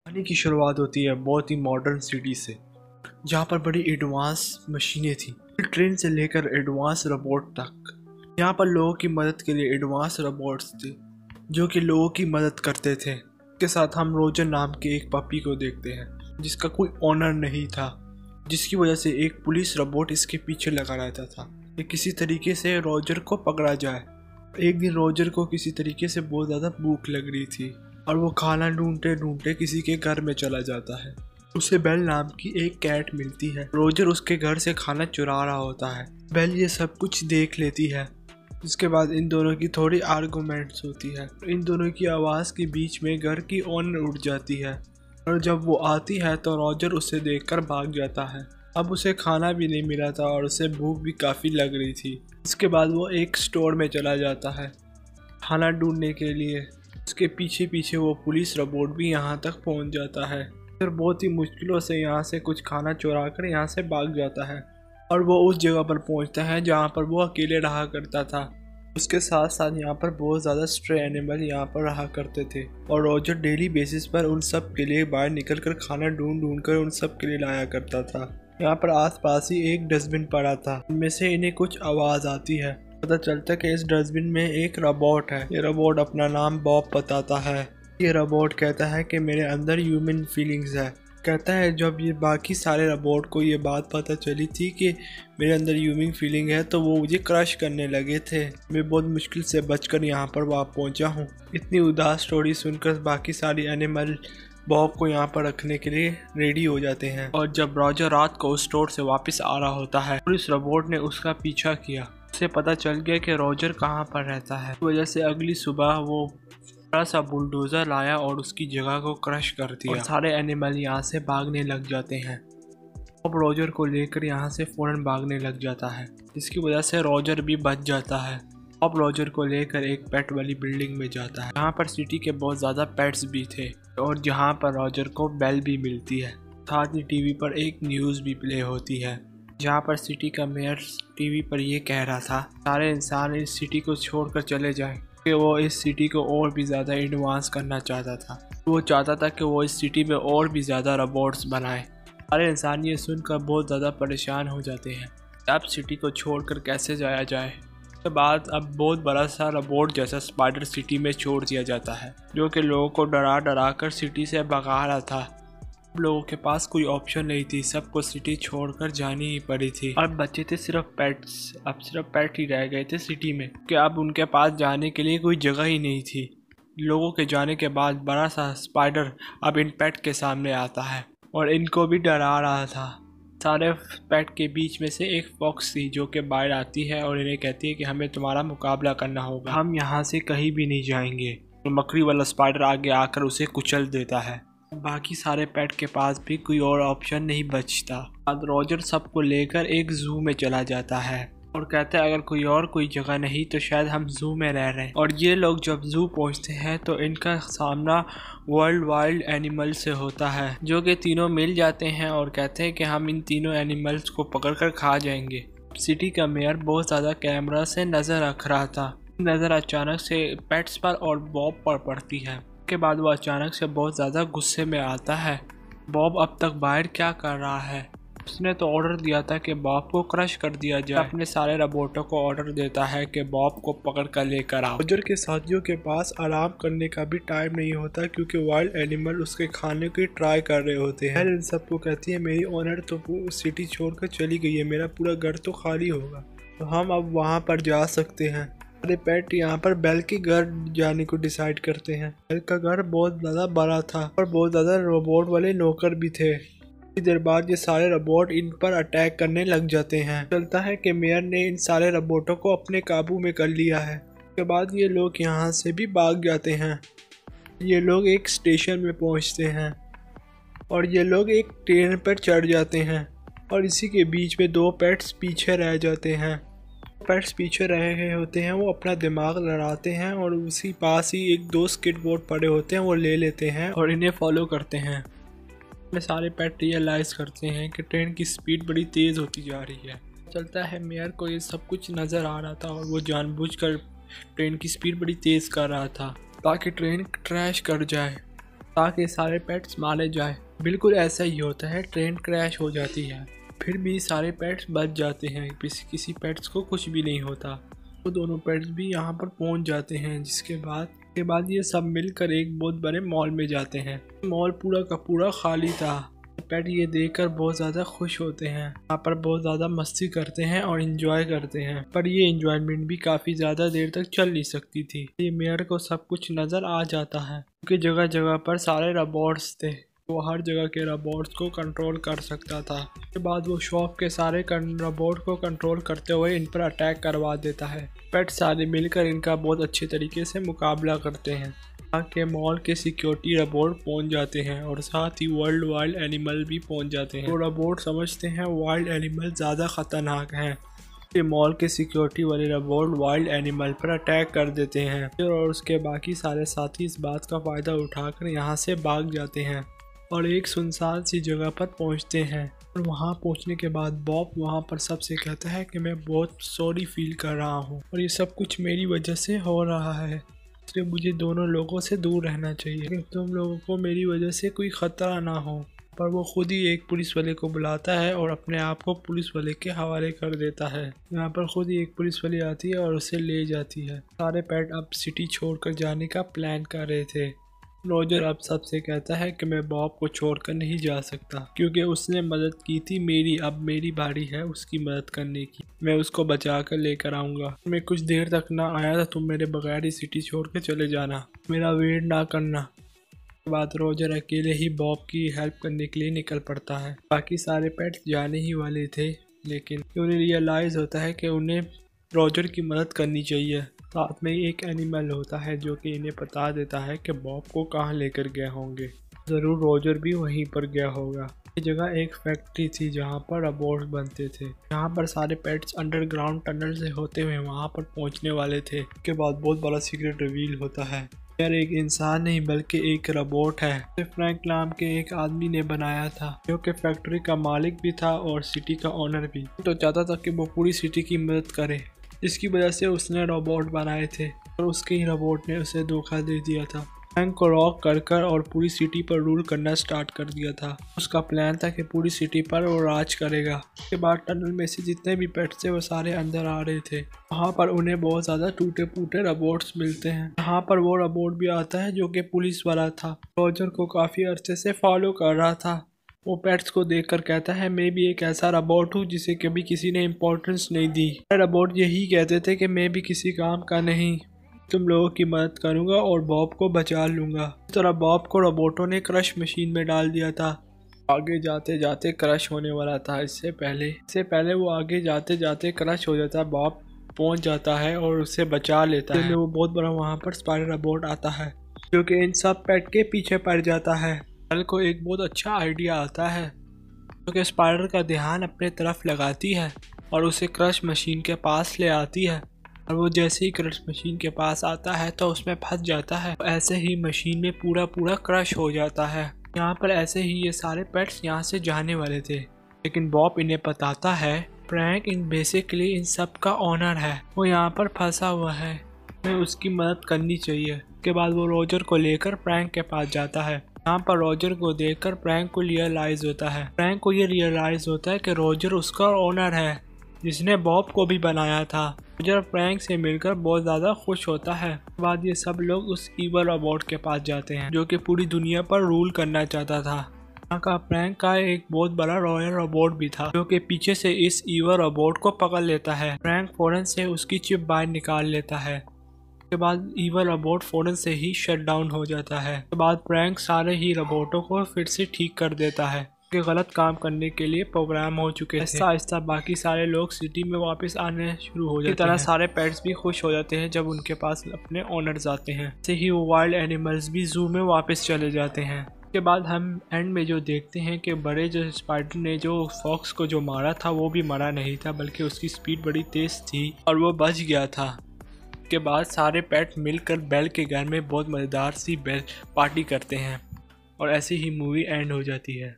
कहानी की शुरुआत होती है बहुत ही मॉडर्न सिटी से, जहाँ पर बड़ी एडवांस मशीनें थी, ट्रेन से लेकर एडवांस रोबोट तक। यहाँ पर लोगों की मदद के लिए एडवांस रोबोट्स थे जो कि लोगों की मदद करते थे। के साथ हम रोजर नाम के एक पपी को देखते हैं जिसका कोई ऑनर नहीं था, जिसकी वजह से एक पुलिस रोबोट इसके पीछे लगा रहता था कि किसी तरीके से रोजर को पकड़ा जाए। एक दिन रोजर को किसी तरीके से बहुत ज़्यादा भूख लग रही थी और वो खाना ढूंढते ढूंढते किसी के घर में चला जाता है। उसे बेल नाम की एक कैट मिलती है। रोजर उसके घर से खाना चुरा रहा होता है। बेल ये सब कुछ देख लेती है। इसके बाद इन दोनों की थोड़ी आर्गूमेंट्स होती है। इन दोनों की आवाज़ के बीच में घर की ओनर उठ जाती है और जब वो आती है तो रोजर उसे देखकर भाग जाता है। अब उसे खाना भी नहीं मिला था और उसे भूख भी काफ़ी लग रही थी। इसके बाद वो एक स्टोर में चला जाता है खाना ढूंढने के लिए। उसके पीछे पीछे वो पुलिस रोबोट भी यहाँ तक पहुँच जाता है। फिर बहुत ही मुश्किलों से यहाँ से कुछ खाना चुरा कर यहाँ से भाग जाता है और वो उस जगह पर पहुँचता है जहाँ पर वो अकेले रहा करता था। उसके साथ साथ यहाँ पर बहुत ज़्यादा स्ट्रे एनिमल यहाँ पर रहा करते थे और रोजर डेली बेसिस पर उन सब के लिए बाहर निकल कर खाना ढूंढ कर उन सब के लिए लाया करता था। यहाँ पर आसपास ही एक डस्टबिन पड़ा था, इनमें से इन्हें कुछ आवाज़ आती है। पता चलता है कि इस डस्टबिन में एक रोबोट है। ये रोबोट अपना नाम बॉब बताता है। ये रोबोट कहता है कि मेरे अंदर ह्यूमन फीलिंग्स है। कहता है जब ये बाकी सारे रोबोट को ये बात पता चली थी कि मेरे अंदर ह्यूमन फीलिंग है तो वो मुझे क्रश करने लगे थे। मैं बहुत मुश्किल से बचकर यहाँ पर वापस पहुँचा हूँ। इतनी उदास स्टोरी सुनकर बाकी सारी एनिमल बॉब को यहाँ पर रखने के लिए रेडी हो जाते हैं। और जब रोजर रात को उस स्टोर से वापस आ रहा होता है, पुलिस रोबोट ने उसका पीछा किया। उसे पता चल गया कि रोजर कहाँ पर रहता है। इस वजह से अगली सुबह वो बड़ा सा बुलडोजर लाया और उसकी जगह को क्रश कर दिया और सारे एनिमल यहाँ से भागने लग जाते हैं। अब रोजर को लेकर यहाँ से फौरन भागने लग जाता है, जिसकी वजह से रोजर भी बच जाता है। अब रोजर को लेकर एक पेट वाली बिल्डिंग में जाता है जहाँ पर सिटी के बहुत ज़्यादा पेट्स भी थे और जहाँ पर रोजर को बेल भी मिलती है। साथ ही टीवी पर एक न्यूज़ भी प्ले होती है जहाँ पर सिटी का मेयर टीवी पर ये कह रहा था सारे इंसान इस सिटी को छोड़कर चले जाएं कि वो इस सिटी को और भी ज़्यादा एडवांस करना चाहता था। वो चाहता था कि वो इस सिटी में और भी ज़्यादा रोबोट्स बनाए। सारे इंसान ये सुनकर बहुत ज़्यादा परेशान हो जाते हैं अब सिटी को छोड़कर कैसे जाया जाए। उसके बाद अब बहुत बड़ा सा रोबोट जैसा स्पाइडर सिटी में छोड़ दिया जाता है जो कि लोगों को डरा डरा कर सिटी से भगा रहा था। लोगों के पास कोई ऑप्शन नहीं थी, सबको सिटी छोड़कर जानी ही पड़ी थी। अब बचे थे सिर्फ पेट्स। अब सिर्फ पेट ही रह गए थे सिटी में कि अब उनके पास जाने के लिए कोई जगह ही नहीं थी। लोगों के जाने के बाद बड़ा सा स्पाइडर अब इन पेट के सामने आता है और इनको भी डरा रहा था। सारे पेट के बीच में से एक फॉक्स थी जो कि बाहर आती है और इन्हें कहती है कि हमें तुम्हारा मुकाबला करना होगा, हम यहाँ से कहीं भी नहीं जाएंगे। तो मकड़ी वाला स्पाइडर आगे आकर उसे कुचल देता है। बाकी सारे पेट के पास भी कोई और ऑप्शन नहीं बचता। अब रोजर सबको लेकर एक जू में चला जाता है और कहता है अगर कोई जगह नहीं तो शायद हम जू में रह रहे हैं। और ये लोग जब जू पहुंचते हैं तो इनका सामना वर्ल्ड वाइल्ड एनिमल से होता है जो कि तीनों मिल जाते हैं और कहते हैं कि हम इन तीनों एनिमल्स को पकड़कर खा जाएंगे। सिटी का मेयर बहुत ज़्यादा कैमरा से नज़र रख रहा था। नज़र अचानक से पेट्स पर और बॉब पर पड़ती है। के बाद वो अचानक से बहुत ज़्यादा गुस्से में आता है। बॉब अब तक बाहर क्या कर रहा है? उसने तो ऑर्डर दिया था कि बॉब को क्रश कर दिया जाए। अपने सारे रोबोटों को ऑर्डर देता है कि बॉब को पकड़ कर लेकर आओ। रोजर के साथियों के पास आराम करने का भी टाइम नहीं होता क्योंकि वाइल्ड एनिमल उसके खाने की ट्राई कर रहे होते हैं। इन सबको कहती है मेरी ऑनर तो सिटी छोड़कर चली गई है, मेरा पूरा घर तो खाली होगा, तो हम अब वहाँ पर जा सकते हैं। अरे पेट यहाँ पर बेल के घर जाने को डिसाइड करते हैं। बेल का घर बहुत ज़्यादा बड़ा था और बहुत ज़्यादा रोबोट वाले नौकर भी थे। कुछ देर बाद ये सारे रोबोट इन पर अटैक करने लग जाते हैं। चलता है कि मेयर ने इन सारे रोबोटों को अपने काबू में कर लिया है। उसके बाद ये लोग यहाँ से भी भाग जाते हैं। ये लोग एक स्टेशन में पहुँचते हैं और ये लोग एक ट्रेन पर चढ़ जाते हैं और इसी के बीच में दो पेट्स पीछे रह जाते हैं। पेट्स पीछे रहे होते हैं, वो अपना दिमाग लड़ाते हैं और उसी पास ही एक दो स्केटबोर्ड पड़े होते हैं, वो ले लेते हैं और इन्हें फॉलो करते हैं। में सारे पेट रियलाइज़ करते हैं कि ट्रेन की स्पीड बड़ी तेज़ होती जा रही है। चलता है मेयर को ये सब कुछ नज़र आ रहा था और वो जानबूझकर ट्रेन की स्पीड बड़ी तेज़ कर रहा था ताकि ट्रेन क्रैश कर जाए। ताकि सारे पेट्स मारे जाए। बिल्कुल ऐसा ही होता है, ट्रेन क्रैश हो जाती है, फिर भी सारे पेट्स बच जाते हैं, किसी पेट्स को कुछ भी नहीं होता। तो दोनों पेट्स भी यहाँ पर पहुँच जाते हैं, जिसके बाद ये सब मिलकर एक बहुत बड़े मॉल में जाते हैं। मॉल पूरा का पूरा खाली था। पेट ये देखकर बहुत ज़्यादा खुश होते हैं, यहाँ पर बहुत ज़्यादा मस्ती करते हैं और इंजॉय करते हैं। पर ये इंजॉयमेंट भी काफ़ी ज़्यादा देर तक चल नहीं सकती थी। ये मेयर को सब कुछ नज़र आ जाता है, क्योंकि जगह जगह पर सारे रोबोट्स थे। वो हर जगह के रोबोट्स को कंट्रोल कर सकता था। उसके बाद वो शॉप के सारे रोबोट को कंट्रोल करते हुए इन पर अटैक करवा देता है। पेट सारे मिलकर इनका बहुत अच्छे तरीके से मुकाबला करते हैं। के मॉल के सिक्योरिटी रोबोट पहुंच जाते हैं और साथ ही वर्ल्ड वाइल्ड एनिमल भी पहुंच जाते हैं। वो रोबोट समझते हैं वाइल्ड एनिमल ज़्यादा ख़तरनाक हैं। ये मॉल के सिक्योरिटी वाले रोबोट वाइल्ड एनिमल पर अटैक कर देते हैं और उसके बाकी सारे साथी इस बात का फ़ायदा उठाकर यहाँ से भाग जाते हैं और एक सुनसान सी जगह पर पहुँचते हैं। और वहाँ पहुँचने के बाद बॉब वहाँ पर सबसे कहता है कि मैं बहुत सॉरी फील कर रहा हूँ और ये सब कुछ मेरी वजह से हो रहा है, इसलिए मुझे दोनों लोगों से दूर रहना चाहिए कि तुम लोगों को मेरी वजह से कोई ख़तरा ना हो। पर वो खुद ही एक पुलिस वाले को बुलाता है और अपने आप को पुलिस वाले के हवाले कर देता है। यहाँ पर खुद ही एक पुलिस वाली आती है और उसे ले जाती है। सारे पेट अब सिटी छोड़कर जाने का प्लान कर रहे थे। रोजर अब सबसे कहता है कि मैं बॉब को छोड़कर नहीं जा सकता, क्योंकि उसने मदद की थी मेरी, अब मेरी बारी है उसकी मदद करने की। मैं उसको बचा कर लेकर आऊँगा। मैं कुछ देर तक ना आया था, तुम मेरे बगैर ही सिटी छोड़ के चले जाना, मेरा वेट ना करना। के बाद रोजर अकेले ही बॉब की हेल्प करने के लिए निकल पड़ता है। बाकी सारे पेट्स जाने ही वाले थे, लेकिन उन्हें रियलाइज़ होता है कि उन्हें रोजर की मदद करनी चाहिए। साथ में एक एनिमल होता है जो कि इन्हें बता देता है कि बॉब को कहाँ लेकर गए होंगे। ज़रूर रोजर भी वहीं पर गया होगा। ये जगह एक फैक्ट्री थी जहाँ पर रोबोट्स बनते थे। यहाँ पर सारे पेट्स अंडरग्राउंड टनल से होते हुए वहाँ पर पहुँचने वाले थे। उसके बाद बहुत बड़ा सीक्रेट रिवील होता है। यार एक इंसान नहीं बल्कि एक रोबोट है। फ्रैंक नाम के एक आदमी ने बनाया था, जो कि फैक्ट्री का मालिक भी था और सिटी का ओनर भी। तो चाहता था कि वो पूरी सिटी की मदद करे, जिसकी वजह से उसने रोबोट बनाए थे और उसके ही रोबोट ने उसे धोखा दे दिया था। फ्रैंक को रॉक कर और पूरी सिटी पर रूल करना स्टार्ट कर दिया था। उसका प्लान था कि पूरी सिटी पर वो राज करेगा। उसके बाद टनल में से जितने भी पेट्स थे वो सारे अंदर आ रहे थे। वहाँ पर उन्हें बहुत ज़्यादा टूटे फूटे रोबोट्स मिलते हैं। यहाँ पर वो रोबोट भी आता है जो कि पुलिस वाला था, रोजर को काफ़ी अरसे से फॉलो कर रहा था। वो पेट्स को देखकर कहता है मैं भी एक ऐसा रोबोट हूँ जिसे कभी किसी ने इम्पोर्टेंस नहीं दी। रोबोट यही कहते थे कि मैं भी किसी काम का नहीं, तुम लोगों की मदद करूँगा और बॉब को बचा लूँगा। इस तरह बॉब को रोबोटों ने क्रश मशीन में डाल दिया था। आगे जाते जाते क्रश होने वाला था। इससे पहले वो आगे जाते जाते क्रश हो जाता है। बॉब पहुँच जाता है और उसे बचा लेता है। वो बहुत बड़ा वहाँ पर स्पाइडर रोबोट आता है जो कि इन सब पेट के पीछे पड़ जाता है। कल को एक बहुत अच्छा आइडिया आता है, क्योंकि स्पाइडर का ध्यान अपने तरफ लगाती है और उसे क्रश मशीन के पास ले आती है। और वो जैसे ही क्रश मशीन के पास आता है तो उसमें फंस जाता है। ऐसे ही मशीन में पूरा क्रश हो जाता है। यहाँ पर ऐसे ही ये सारे पेट्स यहाँ से जाने वाले थे, लेकिन बॉब इन्हें बताता है फ्रैंक इन बेसिकली इन सब का ओनर है, वो यहाँ पर फंसा हुआ है, हमें उसकी मदद करनी चाहिए। उसके बाद वो रोजर को लेकर फ्रैंक के पास जाता है। यहाँ पर रोजर को देखकर फ्रैंक को रियलाइज होता है कि रोजर उसका ओनर है जिसने बॉब को भी बनाया था। रोजर फ्रैंक से मिलकर बहुत ज़्यादा खुश होता है। उसके बाद ये सब लोग उस ईवल रोबोट के पास जाते हैं जो कि पूरी दुनिया पर रूल करना चाहता था। यहाँ का फ्रैंक का एक बहुत बड़ा रॉयल रोबोट भी था जो कि पीछे से इस ईवल रोबोट को पकड़ लेता है। फ्रैंक फौरन से उसकी चिप बाहर निकाल लेता है। उसके बाद ईवल रोबोट फौरन से ही शट डाउन हो जाता है। उसके बाद फ्रैंक सारे ही रोबोटों को फिर से ठीक कर देता है कि गलत काम करने के लिए प्रोग्राम हो चुके थे। आहिस्ता बाकी सारे लोग सिटी में वापस आने शुरू हो जाते हैं। इस तरह सारे पेट्स भी खुश हो जाते हैं जब उनके पास अपने ओनर्स आते हैं। ऐसे ही वो वाइल्ड एनिमल्स भी जू में वापस चले जाते हैं। उसके बाद हम एंड में जो देखते हैं कि बड़े जो स्पाइडर ने जो फॉक्स को जो मारा था वो भी मरा नहीं था, बल्कि उसकी स्पीड बड़ी तेज थी और वो बच गया था। के बाद सारे पेट मिलकर बेल के घर में बहुत मज़ेदार सी बेल पार्टी करते हैं और ऐसे ही मूवी एंड हो जाती है।